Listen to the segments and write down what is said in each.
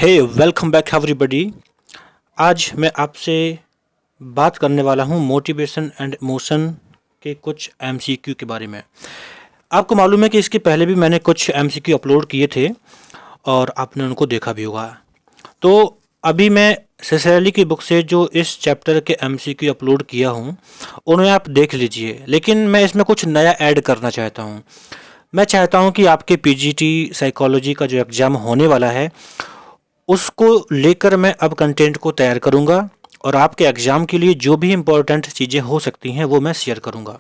हे welcome back everybody. आज मैं आपसे बात करने वाला हूँ मोटिवेशन एंड इमोशन के कुछ एमसीक्यू के बारे में। आपको मालूम है कि इसके पहले भी मैंने कुछ एमसीक्यू अपलोड किए थे और आपने उनको देखा भी होगा। तो अभी मैं सिसेली की बुक से जो इस चैप्टर के एमसीक्यू अपलोड किया हूँ उन्हें आप देख लीजिए, लेकिन मैं इसमें कुछ नया ऐड करना चाहता हूँ। मैं चाहता हूँ कि आपके पीजीटी साइकोलॉजी का जो एग्ज़ाम होने वाला है उसको लेकर मैं अब कंटेंट को तैयार करूंगा और आपके एग्ज़ाम के लिए जो भी इम्पोर्टेंट चीज़ें हो सकती हैं वो मैं शेयर करूंगा।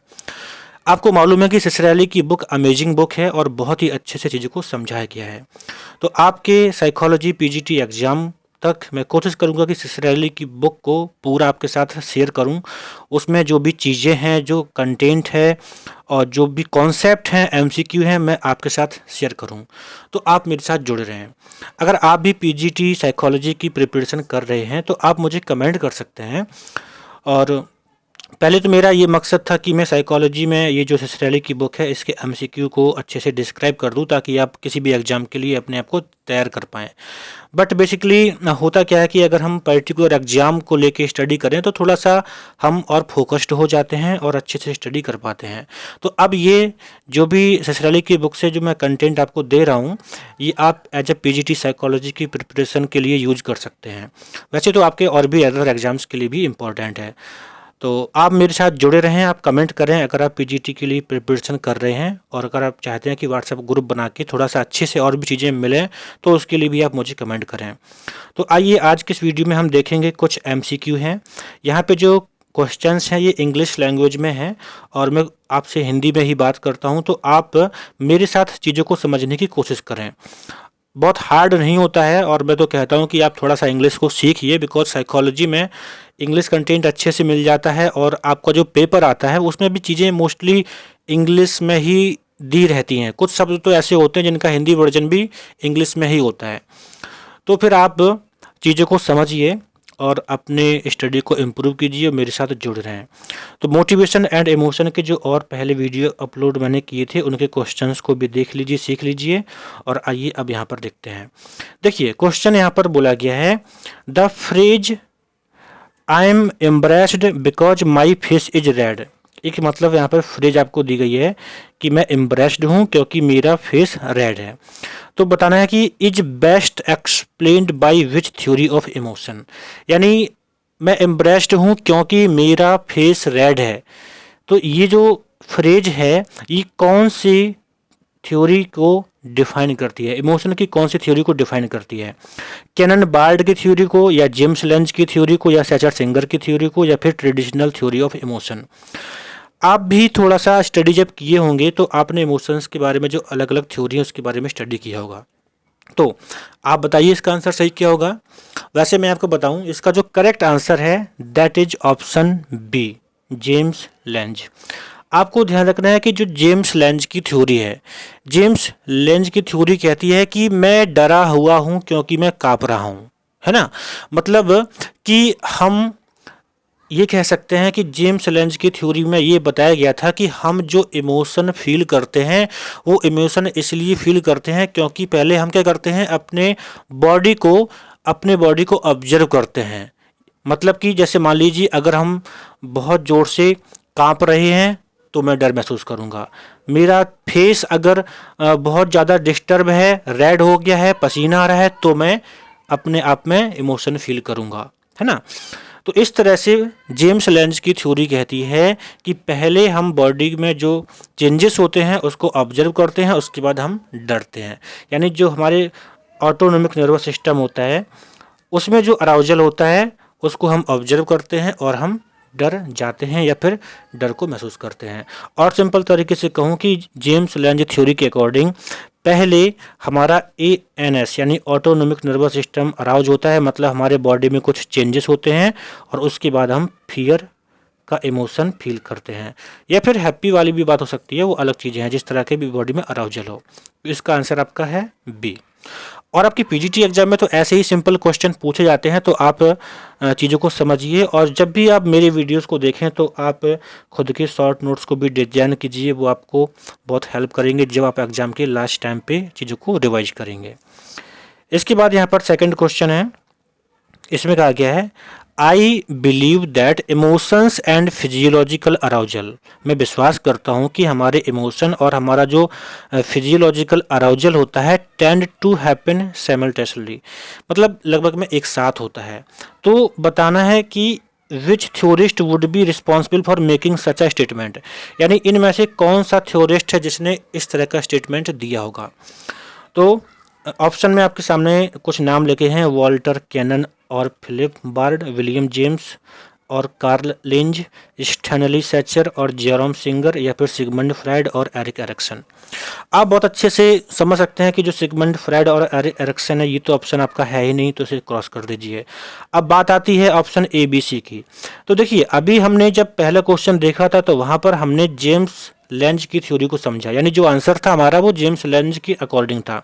आपको मालूम है कि सिसरैली की बुक अमेजिंग बुक है और बहुत ही अच्छे से चीज़ों को समझाया गया है। तो आपके साइकोलॉजी पीजीटी एग्ज़ाम तक मैं कोशिश करूंगा कि सिसरैली की बुक को पूरा आपके साथ शेयर करूं। उसमें जो भी चीज़ें हैं, जो कंटेंट है और जो भी कॉन्सेप्ट हैं, एमसीक्यू हैं, मैं आपके साथ शेयर करूं। तो आप मेरे साथ जुड़े रहें। अगर आप भी पीजीटी साइकोलॉजी की प्रिपरेशन कर रहे हैं तो आप मुझे कमेंट कर सकते हैं। और पहले तो मेरा ये मकसद था कि मैं साइकोलॉजी में ये जो सिसरैली की बुक है इसके एमसीक्यू को अच्छे से डिस्क्राइब कर दूं ताकि आप किसी भी एग्ज़ाम के लिए अपने आप को तैयार कर पाएँ। बट बेसिकली होता क्या है कि अगर हम पर्टिकुलर एग्ज़ाम को लेके स्टडी करें तो थोड़ा सा हम और फोकस्ड हो जाते हैं और अच्छे से स्टडी कर पाते हैं। तो अब ये जो भी सिसरैली की बुक से जो मैं कंटेंट आपको दे रहा हूँ ये आप एज ए पीजीटी साइकोलॉजी की प्रिपरेशन के लिए यूज कर सकते हैं। वैसे तो आपके और भी अदर एग्ज़ाम्स के लिए भी इम्पॉर्टेंट है। तो आप मेरे साथ जुड़े रहें, आप कमेंट करें अगर आप पीजीटी के लिए प्रिपरेशन कर रहे हैं और अगर आप चाहते हैं कि व्हाट्सएप ग्रुप बना के थोड़ा सा अच्छे से और भी चीज़ें मिलें तो उसके लिए भी आप मुझे कमेंट करें। तो आइए आज के इस वीडियो में हम देखेंगे कुछ एमसीक्यू हैं। यहाँ पे जो क्वेश्चंस हैं ये इंग्लिश लैंग्वेज में हैं और मैं आपसे हिंदी में ही बात करता हूँ, तो आप मेरे साथ चीज़ों को समझने की कोशिश करें। बहुत हार्ड नहीं होता है और मैं तो कहता हूँ कि आप थोड़ा सा इंग्लिश को सीखिए, बिकॉज साइकोलॉजी में इंग्लिश कंटेंट अच्छे से मिल जाता है और आपका जो पेपर आता है उसमें भी चीज़ें मोस्टली इंग्लिश में ही दी रहती हैं। कुछ शब्द तो ऐसे होते हैं जिनका हिंदी वर्जन भी इंग्लिश में ही होता है। तो फिर आप चीज़ों को समझिए और अपने स्टडी को इम्प्रूव कीजिए और मेरे साथ जुड़ रहे हैं। तो मोटिवेशन एंड इमोशन के जो और पहले वीडियो अपलोड मैंने किए थे उनके क्वेश्चंस को भी देख लीजिए, सीख लीजिए। और आइए अब यहाँ पर देखते हैं। देखिए क्वेश्चन यहाँ पर बोला गया है, the phrase I am embraced because my face is red. एक मतलब यहाँ पर फ्रेज आपको दी गई है कि मैं एम्ब्रेस्ड हूँ क्योंकि मेरा फेस रेड है। तो बताना है कि is best explained by which theory of emotion, यानी मैं एम्ब्रेस्ड हूँ क्योंकि मेरा फेस रेड है। तो ये जो फ्रेज है ये कौन सी थ्योरी को डिफाइन करती है, इमोशन की कौन सी थ्योरी को डिफाइन करती है? कैनन बार्ड की थ्योरी को, या जेम्स लेंज की थ्योरी को, या सैचर सिंगर की थ्योरी को, या फिर ट्रेडिशनल थ्योरी ऑफ इमोशन? आप भी थोड़ा सा स्टडी जब किए होंगे तो आपने इमोशंस के बारे में जो अलग अलग थ्योरी है उसके बारे में स्टडी किया होगा। तो आप बताइए इसका आंसर सही क्या होगा। वैसे मैं आपको बताऊं, इसका जो करेक्ट आंसर है that is option b, James Lange. आपको ध्यान रखना है कि जो जेम्स लेंज की थ्योरी है, जेम्स लेंज की थ्योरी कहती है कि मैं डरा हुआ हूं क्योंकि मैं कांप रहा हूं, है ना। मतलब कि हम ये कह सकते हैं कि जेम्स लेंज की थ्योरी में ये बताया गया था कि हम जो इमोशन फील करते हैं वो इमोशन इसलिए फील करते हैं क्योंकि पहले हम क्या करते हैं, अपने बॉडी को ऑब्जर्व करते हैं। मतलब कि जैसे मान लीजिए अगर हम बहुत ज़ोर से कांप रहे हैं तो मैं डर महसूस करूंगा। मेरा फेस अगर बहुत ज़्यादा डिस्टर्ब है, रेड हो गया है, पसीना आ रहा है, तो मैं अपने आप में इमोशन फील करूंगा, है ना। तो इस तरह से जेम्स लेंज की थ्योरी कहती है कि पहले हम बॉडी में जो चेंजेस होते हैं उसको ऑब्जर्व करते हैं, उसके बाद हम डरते हैं। यानी जो हमारे ऑटोनोमिक नर्वस सिस्टम होता है उसमें जो अराउजल होता है उसको हम ऑब्जर्व करते हैं और हम डर जाते हैं या फिर डर को महसूस करते हैं। और सिंपल तरीके से कहूँ कि जेम्स लेंज थ्योरी के अकॉर्डिंग पहले हमारा एएनएस यानी ऑटोनोमिक नर्वस सिस्टम अराउज होता है, मतलब हमारे बॉडी में कुछ चेंजेस होते हैं और उसके बाद हम फियर का इमोशन फील करते हैं। या फिर हैप्पी वाली भी बात हो सकती है, वो अलग चीज़ें हैं जिस तरह के भी बॉडी में अराउजल हो। इसका आंसर आपका है बी। और आपकी पीजीटी एग्जाम में तो ऐसे ही सिंपल क्वेश्चन पूछे जाते हैं, तो आप चीज़ों को समझिए और जब भी आप मेरे वीडियोस को देखें तो आप खुद के शॉर्ट नोट्स को भी डिजाइन कीजिए, वो आपको बहुत हेल्प करेंगे जब आप एग्ज़ाम के लास्ट टाइम पे चीज़ों को रिवाइज करेंगे। इसके बाद यहाँ पर सेकंड क्वेश्चन है, इसमें कहा गया है I believe that emotions and physiological arousal, मैं विश्वास करता हूँ कि हमारे इमोशन और हमारा जो फिजियोलॉजिकल अराउजल होता है टेंड टू हैपन साइमल्टेनियसली, मतलब लगभग में एक साथ होता है। तो बताना है कि which theorist would be responsible for making such a statement, यानी इनमें से कौन सा थ्योरिस्ट है जिसने इस तरह का स्टेटमेंट दिया होगा। तो ऑप्शन में आपके सामने कुछ नाम लिखे हैं, वॉल्टर कैनन और फिलिप बार्ड, विलियम जेम्स और कार्ल लिंज, स्टैनली सैचर और जेरोम सिंगर, या फिर सिगमंड फ्राइड और एरिक एरिक्सन। आप बहुत अच्छे से समझ सकते हैं कि जो सिगमंड फ्राइड और एरिक एरिक्सन है ये तो ऑप्शन आपका है ही नहीं, तो इसे क्रॉस कर दीजिए। अब बात आती है ऑप्शन ए बी सी की। तो देखिए अभी हमने जब पहला क्वेश्चन देखा था तो वहां पर हमने जेम्स लेंज की थ्योरी को समझा, यानी जो आंसर था हमारा वो जेम्स लेंज के अकॉर्डिंग था।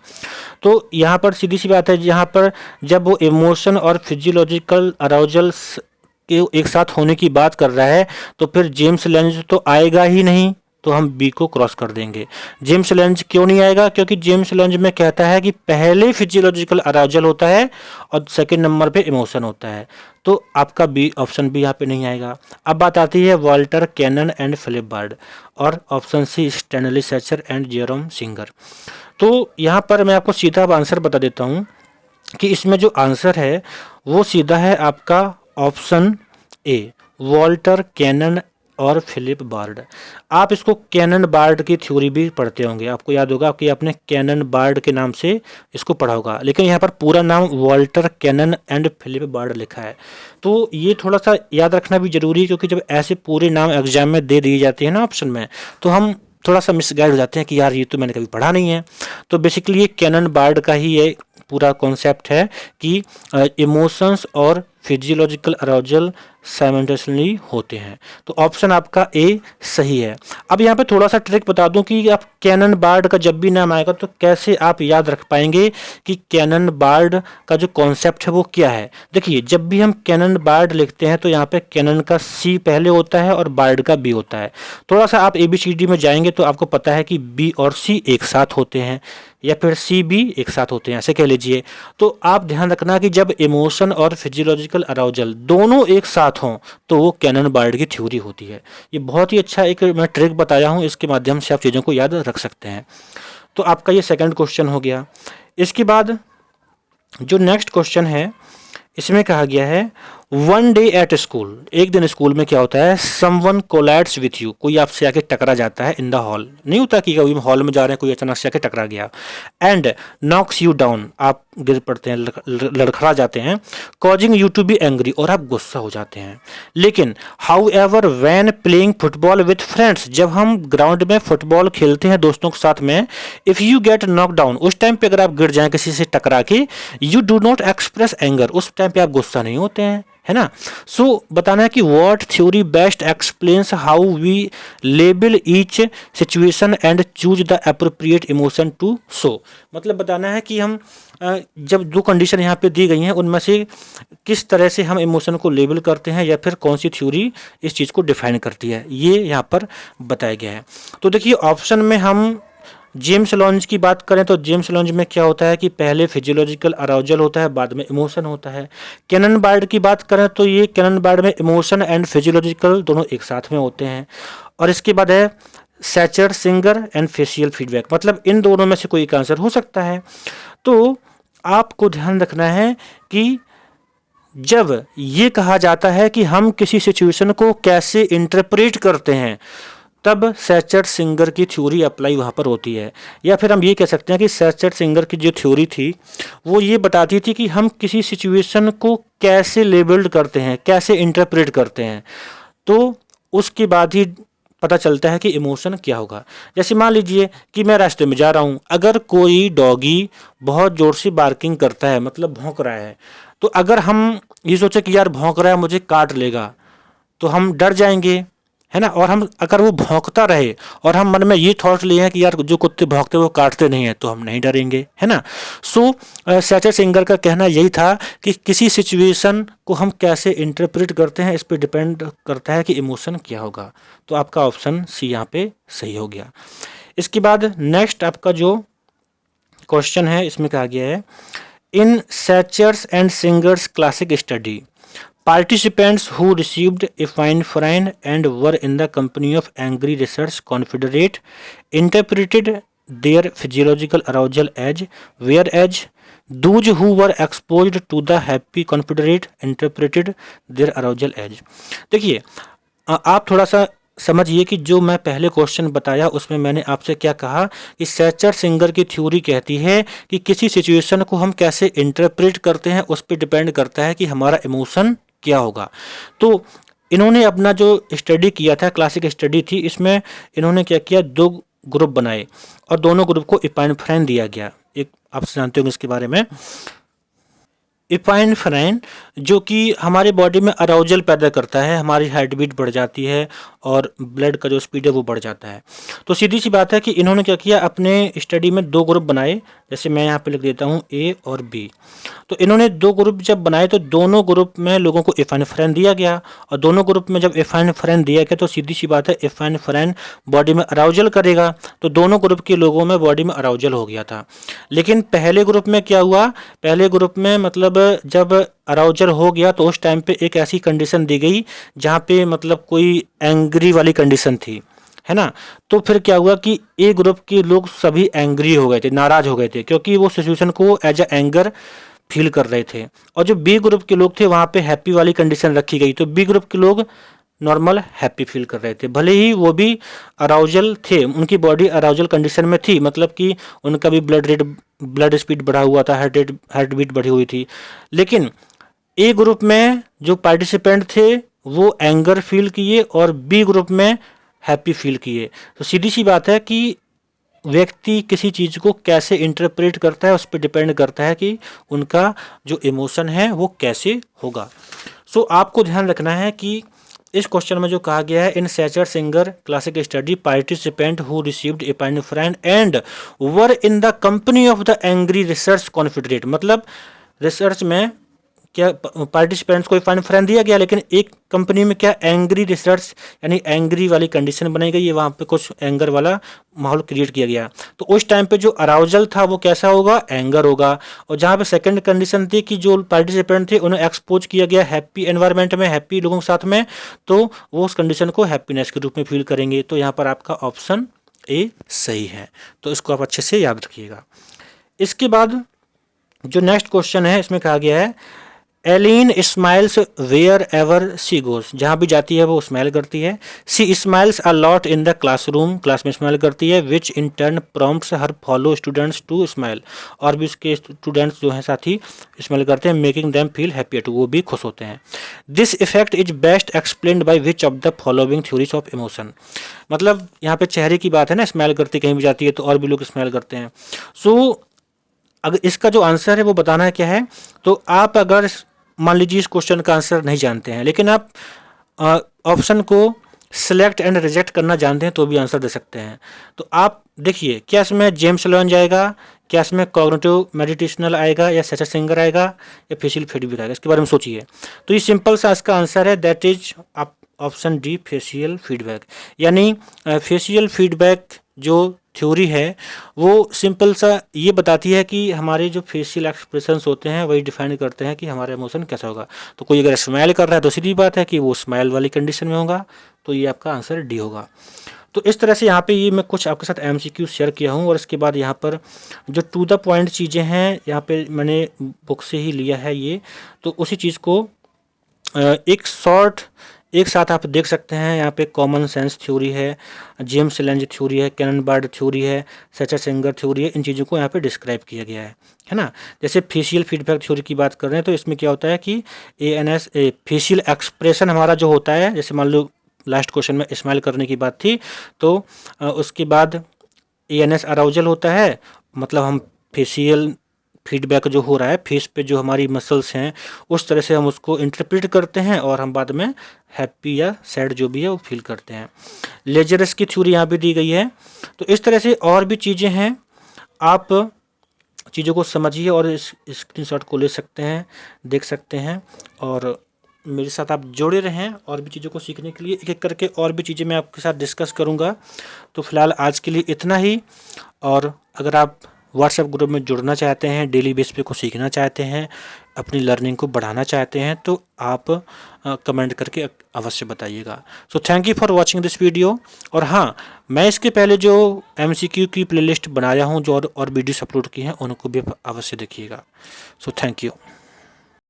तो यहाँ पर सीधी सी बात है, यहाँ पर जब वो इमोशन और फिजियोलॉजिकल अराउजल्स के एक साथ होने की बात कर रहा है तो फिर जेम्स लेंज तो आएगा ही नहीं, तो हम बी को क्रॉस कर देंगे। जेम्स लेंज क्यों नहीं आएगा? क्योंकि जेम्स लेंज में कहता है कि पहले फिजियोलॉजिकल अराउजल होता है और सेकंड नंबर पे इमोशन होता है, तो आपका बी ऑप्शन बी यहाँ पे नहीं आएगा। अब बात आती है Walter Cannon and Philip Bard और ऑप्शन सी स्टैनली सैचर एंड जेरोम सिंगर। तो यहाँ पर मैं आपको सीधा आंसर बता देता हूँ कि इसमें जो आंसर है वो सीधा है आपका ऑप्शन ए, वॉल्टर कैनन और फिलिप बार्ड। आप इसको कैनन बार्ड की थ्योरी भी पढ़ते होंगे, आपको याद होगा कि आपने कैनन बार्ड के नाम से इसको पढ़ा होगा, लेकिन यहाँ पर पूरा नाम Walter Cannon and Philip Bard लिखा है। तो ये थोड़ा सा याद रखना भी जरूरी है, क्योंकि जब ऐसे पूरे नाम एग्जाम में दे दिए जाते हैं ना ऑप्शन में, तो हम थोड़ा सा मिसगाइड हो जाते हैं कि यार ये तो मैंने कभी पढ़ा नहीं है। तो बेसिकली ये कैनन बार्ड का ही ये पूरा कॉन्सेप्ट है कि इमोशंस और फिजियोलॉजिकल अराउजल साइमल्टेनियसली होते हैं। तो ऑप्शन आपका ए सही है। अब यहाँ पे थोड़ा सा ट्रिक बता दूं कि आप कैनन बार्ड का जब भी नाम आएगा तो कैसे आप याद रख पाएंगे कि कैनन बार्ड का जो कॉन्सेप्ट है वो क्या है। देखिए जब भी हम कैनन बार्ड लिखते हैं तो यहाँ पे कैनन का सी पहले होता है और बार्ड का बी होता है। थोड़ा सा आप ABCD में जाएंगे तो आपको पता है कि बी और सी एक साथ होते हैं, या फिर सी बी एक साथ होते हैं, ऐसे कह लीजिए। तो आप ध्यान रखना कि जब इमोशन और फिजियोलॉजिकल अराउजल दोनों एक साथ हों तो वो कैनन बार्ड की थ्योरी होती है। ये बहुत ही अच्छा एक मैं ट्रिक बताया हूँ, इसके माध्यम से आप चीज़ों को याद रख सकते हैं। तो आपका ये सेकंड क्वेश्चन हो गया। इसके बाद जो नेक्स्ट क्वेश्चन है इसमें कहा गया है वन डे एट स्कूल, एक दिन स्कूल में क्या होता है, समवन कोलाइड्स विथ यू, कोई आपसे आके टकरा जाता है इन द हॉल, नहीं होता कि कभी हॉल में जा रहे हैं कोई अचानक से आके टकरा गया, एंड नॉक्स यू डाउन, आप गिर पड़ते हैं, लड़खड़ा जाते हैं, causing you to be angry, और आप गुस्सा हो जाते हैं। लेकिन however when playing football with friends, जब हम ग्राउंड में फुटबॉल खेलते हैं दोस्तों के साथ में, if you get knock down, उस टाइम पे अगर आप गिर जाएं किसी से टकरा के, you do not express anger, उस टाइम पे आप गुस्सा नहीं होते हैं, है ना। सो बताना है कि what theory best explains how we label each situation and choose the appropriate emotion to show, मतलब बताना है कि हम जब दो कंडीशन यहाँ पे दी गई हैं उनमें से किस तरह से हम इमोशन को लेबल करते हैं, या फिर कौन सी थ्योरी इस चीज़ को डिफाइन करती है, ये यहाँ पर बताया गया है। तो देखिए ऑप्शन में हम जेम्स लॉन्ज की बात करें तो जेम्स लॉन्ज में क्या होता है कि पहले फिजियोलॉजिकल अराउजल होता है, बाद में इमोशन होता है। कैनन बार्ड की बात करें तो ये कैनन बार्ड में इमोशन एंड फिजियोलॉजिकल दोनों एक साथ में होते हैं। और इसके बाद है सैचर सिंगर एंड फेशियल फीडबैक, मतलब इन दोनों में से कोई एक आंसर हो सकता है। तो आपको ध्यान रखना है कि जब ये कहा जाता है कि हम किसी सिचुएशन को कैसे इंटरप्रेट करते हैं, तब सैचर सिंगर की थ्योरी अप्लाई वहाँ पर होती है। या फिर हम ये कह सकते हैं कि सैचर सिंगर की जो थ्योरी थी वो ये बताती थी कि हम किसी सिचुएशन को कैसे लेबल्ड करते हैं, कैसे इंटरप्रेट करते हैं, तो उसके बाद ही पता चलता है कि इमोशन क्या होगा। जैसे मान लीजिए कि मैं रास्ते में जा रहा हूँ, अगर कोई डॉगी बहुत ज़ोर से बार्किंग करता है, मतलब भौंक रहा है, तो अगर हम ये सोचे कि यार भौंक रहा है मुझे काट लेगा, तो हम डर जाएंगे, है ना। और हम अगर वो भौंकता रहे और हम मन में ये थॉट लिए हैं कि यार जो कुत्ते भौंकते वो काटते नहीं हैं, तो हम नहीं डरेंगे, है ना। सो सैचर सिंगर का कहना यही था कि किसी सिचुएशन को हम कैसे इंटरप्रेट करते हैं इस पर डिपेंड करता है कि इमोशन क्या होगा। तो आपका ऑप्शन सी यहाँ पे सही हो गया। इसके बाद नेक्स्ट आपका जो क्वेश्चन है इसमें कहा गया है In Satchers and Singer's classic study, participants who received epinephrine and were in the company of angry research confederate interpreted their physiological arousal as, whereas those who were exposed to the happy confederate interpreted their arousal as. देखिए, आप थोड़ा सा समझिए कि जो मैं पहले question बताया उसमें मैंने आपसे क्या कहा कि सैचर सिंगर की थ्योरी कहती है कि किसी सिचुएशन को हम कैसे इंटरप्रेट करते हैं उस पर डिपेंड करता है कि हमारा इमोशन क्या होगा। तो इन्होंने अपना जो स्टडी किया था, क्लासिक स्टडी थी, इसमें इन्होंने क्या किया, दो ग्रुप बनाए और दोनों ग्रुप को इपाइनेफ्राइन दिया गया। एक आप जानते होंगे इसके बारे में, इपाइनेफ्राइन जो कि हमारे बॉडी में अराउजल पैदा करता है, हमारी हार्ट बीट बढ़ जाती है और ब्लड का जो स्पीड है वो बढ़ जाता है। तो सीधी सी बात है कि इन्होंने क्या किया, अपने स्टडी में दो ग्रुप बनाए, जैसे मैं यहाँ पे लिख देता हूँ ए और बी। तो इन्होंने दो ग्रुप जब बनाए तो दोनों ग्रुप में लोगों को इपाइनेफ्राइन दिया गया और दोनों ग्रुप में जब इपाइनेफ्राइन दिया गया तो सीधी सी बात है इपाइनेफ्राइन बॉडी में अराउजल करेगा, तो दोनों ग्रुप के लोगों में बॉडी में अराउजल हो गया था। लेकिन पहले ग्रुप में क्या हुआ, पहले ग्रुप में मतलब जब अराउजल हो गया तो उस टाइम पे एक ऐसी कंडीशन दी गई जहाँ पे मतलब कोई एंग्री वाली कंडीशन थी, है ना। तो फिर क्या हुआ कि ए ग्रुप के लोग सभी एंग्री हो गए थे, नाराज हो गए थे, क्योंकि वो सिचुएशन को एज अ एंगर फील कर रहे थे। और जो बी ग्रुप के लोग थे वहाँ पे हैप्पी वाली कंडीशन रखी गई, तो बी ग्रुप के लोग नॉर्मल हैप्पी फील कर रहे थे, भले ही वो भी अराउजल थे, उनकी बॉडी अराउजल कंडीशन में थी, मतलब कि उनका भी ब्लड स्पीड बढ़ा हुआ था, हार्ट बीट बढ़ी हुई थी। लेकिन ए ग्रुप में जो पार्टिसिपेंट थे वो एंगर फील किए और बी ग्रुप में हैप्पी फील किए। तो सीधी सी बात है कि व्यक्ति किसी चीज़ को कैसे इंटरप्रेट करता है उस पर डिपेंड करता है कि उनका जो इमोशन है वो कैसे होगा। सो आपको ध्यान रखना है कि इस क्वेश्चन में जो कहा गया है, इन सैचर Singer classic study participant who received epinephrine and were in the company of the angry research confederate, मतलब रिसर्च में क्या पार्टिसिपेंट्स को एपाइनेफ्राइन दिया गया, लेकिन एक कंपनी में क्या एंग्री रिसर्च यानी एंग्री वाली कंडीशन बनाई गई है, वहाँ पे कुछ एंगर वाला माहौल क्रिएट किया गया। तो उस टाइम पे जो अराउजल था वो कैसा होगा, एंगर होगा। और जहाँ पे सेकंड कंडीशन थी कि जो पार्टिसिपेंट थे उन्हें एक्सपोज किया गया हैप्पी एनवायरनमेंट में, हैप्पी लोगों के साथ में, तो वो उस कंडीशन को हैप्पीनेस के रूप में फील करेंगे। तो यहाँ पर आपका ऑप्शन ए सही है, तो इसको आप अच्छे से याद रखिएगा। इसके बाद जो नेक्स्ट क्वेश्चन है इसमें कहा गया है, Ellen smiles wherever she goes, जहाँ भी जाती है वो स्माइल करती है। She smiles a lot in the classroom, class में स्माइल करती है, which in turn prompts her fellow students to smile, और भी उसके स्टूडेंट्स जो हैं साथी स्माइल करते हैं, making them feel happy too, वो भी खुश होते हैं। This effect is best explained by which of the following theories of emotion, मतलब यहाँ पे चेहरे की बात है ना, स्माइल करती कहीं भी जाती है तो और भी लोग स्माइल करते हैं। सो अगर इसका जो आंसर है वो बताना है क्या है, तो आप अगर मान लीजिए इस क्वेश्चन का आंसर नहीं जानते हैं लेकिन आप ऑप्शन को सिलेक्ट एंड रिजेक्ट करना जानते हैं तो भी आंसर दे सकते हैं। तो आप देखिए, क्या इसमें जेम्स लोन जाएगा, क्या इसमें कॉग्निटिव मेडिटेशनल आएगा, या सैचर सिंगर आएगा, या फेशियल फीडबैक आएगा, इसके बारे में सोचिए। तो ये सिंपल सा इसका आंसर है, that is option D facial feedback. यानी फेशियल फीडबैक जो थ्योरी है वो सिंपल सा ये बताती है कि हमारे जो फेशियल एक्सप्रेशंस होते हैं वही डिफाइन करते हैं कि हमारा इमोशन कैसा होगा। तो कोई अगर स्माइल कर रहा है तो सीधी बात है कि वो स्माइल वाली कंडीशन में होगा, तो ये आपका आंसर डी होगा। तो इस तरह से यहाँ पे ये मैं कुछ आपके साथ एमसीक्यू शेयर किया हूँ, और इसके बाद यहाँ पर जो टू द पॉइंट चीज़ें हैं यहाँ पे मैंने बुक से ही लिया है ये, तो उसी चीज़ को एक शॉर्ट एक साथ आप देख सकते हैं। यहाँ पे कॉमन सेंस थ्योरी है, जेम्स लेंज थ्योरी है, कैनन बार्ड थ्योरी है, सैचर सिंगर थ्योरी है, इन चीज़ों को यहाँ पे डिस्क्राइब किया गया है ना। जैसे फेशियल फीडबैक थ्योरी की बात कर रहे हैं तो इसमें क्या होता है कि ANS फेशियल एक्सप्रेशन हमारा जो होता है, जैसे मान लो लास्ट क्वेश्चन में स्माइल करने की बात थी, तो उसके बाद ANS अराउजल होता है, मतलब हम फेशियल फीडबैक जो हो रहा है फेस पे जो हमारी मसल्स हैं उस तरह से हम उसको इंटरप्रेट करते हैं और हम बाद में हैप्पी या सैड जो भी है वो फील करते हैं। लेजरस की थ्योरी यहाँ भी दी गई है। तो इस तरह से और भी चीज़ें हैं, आप चीज़ों को समझिए और इस स्क्रीनशॉट को ले सकते हैं, देख सकते हैं, और मेरे साथ आप जुड़े रहें और भी चीज़ों को सीखने के लिए। एक एक करके और भी चीज़ें मैं आपके साथ डिस्कस करूँगा। तो फिलहाल आज के लिए इतना ही, और अगर आप व्हाट्सएप ग्रुप में जुड़ना चाहते हैं, डेली बेस पे कुछ सीखना चाहते हैं, अपनी लर्निंग को बढ़ाना चाहते हैं, तो आप कमेंट करके अवश्य बताइएगा। So thank you for watching this video. और हाँ, मैं इसके पहले जो MCQ की प्लेलिस्ट बनाया हूँ, जो और वीडियोस अपलोड की हैं, उनको भी अवश्य देखिएगा। So thank you.